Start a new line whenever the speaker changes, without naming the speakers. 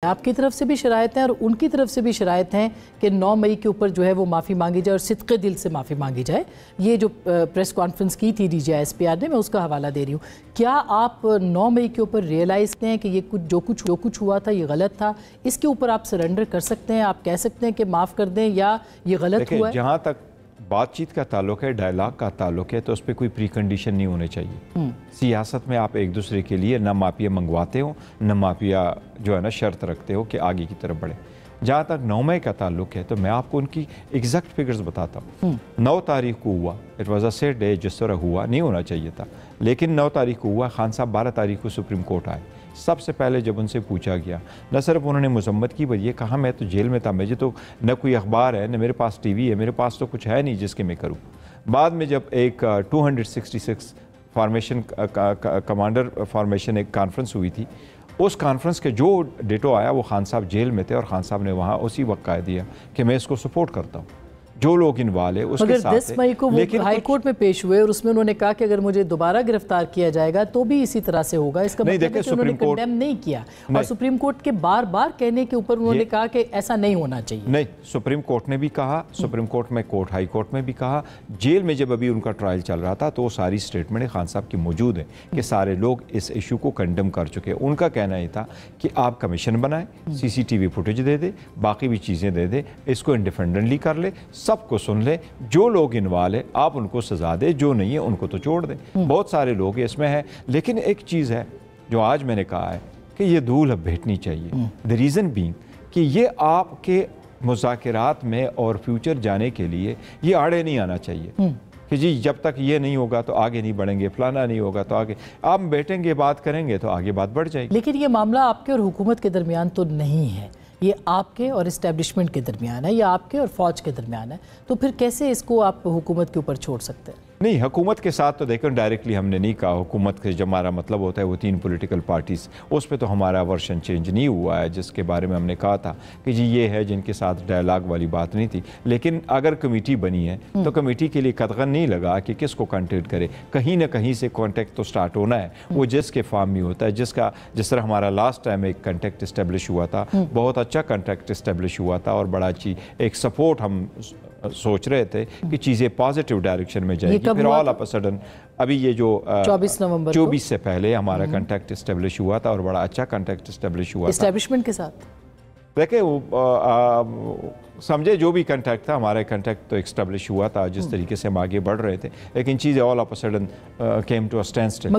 आपकी तरफ से भी शरायत हैं और उनकी तरफ से भी शरायत हैं कि 9 मई के ऊपर जो है वो माफ़ी मांगी जाए और सिद्क़े दिल से माफ़ी मांगी जाए। ये जो प्रेस कॉन्फ्रेंस की थी DGISPR ने, मैं उसका हवाला दे रही हूँ। क्या आप 9 मई के ऊपर रियलाइज़ करते हैं कि ये जो कुछ हुआ था ये गलत था? इसके ऊपर आप सरेंडर कर सकते हैं, आप कह सकते हैं कि माफ़ कर दें या ये गलत हुआ है?
जहाँ तक बातचीत का ताल्लुक है, डायलॉग का ताल्लुक है, तो उस पर कोई प्री कंडीशन नहीं होने चाहिए। सियासत में आप एक दूसरे के लिए न माफिया मंगवाते हो, न माफिया जो है ना शर्त रखते हो कि आगे की तरफ बढ़े। जहाँ तक 9 मई का ताल्लुक है तो मैं आपको उनकी एग्जैक्ट फिगर्स बताता हूँ। 9 तारीख को हुआ, it was a set day, जिस तरह हुआ नहीं होना चाहिए था, लेकिन 9 तारीख को हुआ। खान साहब 12 तारीख को सुप्रीम कोर्ट आए। सबसे पहले जब उनसे पूछा गया, न सिर्फ उन्होंने मजम्मत की, बल्कि कहा मैं तो जेल में था, मुझे तो न कोई अखबार है, न मेरे पास TV है, मेरे पास तो कुछ है नहीं जिसके मैं करूँ। बाद में जब एक 266 फॉर्मेशन कमांडर फॉर्मेशन एक कॉन्फ्रेंस हुई थी, उस कॉन्फ्रेंस के जो डेटो आया वो खान साहब जेल में थे और खान साहब ने वहाँ उसी वक्त कह दिया कि मैं इसको सपोर्ट करता हूँ, जो लोग इन्वॉल्व है उसके साथ।
10 मई को वो हाई कोर्ट में पेश हुए और उसमें उन्होंने कहा कि अगर मुझे दोबारा गिरफ्तार किया जाएगा तो भी इसी तरह से होगा। इसका मतलब है कि उन्होंने कंडेम नहीं किया और सुप्रीम कोर्ट के बार बार कहने के ऊपर उन्होंने कहा कि ऐसा नहीं होना चाहिए।
नहीं, सुप्रीम कोर्ट ने भी कहा, सुप्रीम कोर्ट में कोर्ट हाई कोर्ट में भी कहा, जेल में जब अभी उनका ट्रायल चल रहा था तो वो सारी स्टेटमेंट खान साहब की मौजूद है कि सारे लोग इस इशू को कंडेम कर चुके हैं। उनका कहना ये था कि आप कमीशन बनाएं, CCTV फुटेज दे दे, बाकी भी चीज़ें दे दे, इसको इंडिपेंडेंटली कर ले, सबको सुन ले, जो लोग इन्वॉल्व है आप उनको सजा दे, जो नहीं है उनको तो छोड़ दे। बहुत सारे लोग इसमें हैं, लेकिन एक चीज़ है जो आज मैंने कहा है कि ये धूल अब भेटनी चाहिए। द रीज़न बीइंग कि ये आपके मुज़ाकरात में और फ्यूचर जाने के लिए ये आड़े नहीं आना चाहिए कि जी जब तक ये नहीं होगा तो आगे नहीं बढ़ेंगे, फलाना नहीं होगा तो आगे। आप बैठेंगे, बात करेंगे तो आगे बात बढ़ जाएगी।
लेकिन ये मामला आपके और हुकूमत के दरमियान तो नहीं है, ये आपके और इस्टेब्लिशमेंट के दरमियान है, या आपके और फौज के दरमियान है। तो फिर कैसे इसको आप हुकूमत के ऊपर छोड़ सकते हैं?
नहीं, हुकूमत के साथ तो देखो डायरेक्टली हमने नहीं कहा। हुकूमत के जब हमारा मतलब होता है वो 3 पॉलिटिकल पार्टीज़, उस पर तो हमारा वर्शन चेंज नहीं हुआ है, जिसके बारे में हमने कहा था कि जी ये है जिनके साथ डायलॉग वाली बात नहीं थी। लेकिन अगर कमेटी बनी है तो कमेटी के लिए कतगन नहीं लगा कि किसको कॉन्टेक्ट करे। कहीं ना कहीं से कॉन्टेक्ट तो स्टार्ट होना है, वो जिसके फार्म में होता है, जिसका जिस तरह हमारा लास्ट टाइम एक कॉन्टेक्ट इस्टेब्लिश हुआ था, बहुत अच्छा कॉन्टेक्ट इस्टेब्लिश हुआ था और बड़ा अच्छी एक सपोर्ट हम सोच रहे थे कि चीज़ें पॉजिटिव डायरेक्शन में जाएगी। फिर ऑल ऑफ अ सडन अभी ये जो
24 नवंबर
24 से पहले हमारा कॉन्टैक्ट इस्टेब्लिश हुआ था और बड़ा अच्छा कॉन्टैक्ट इस्टेब्लिश हुआ था
एस्टेब्लिशमेंट के साथ।
देखिए समझे जो भी कॉन्टैक्ट था, हमारा कॉन्टैक्ट तो इस्टेब्लिश हुआ था जिस तरीके से हम आगे बढ़ रहे थे, लेकिन चीज़ें all of a sudden came to a stand still.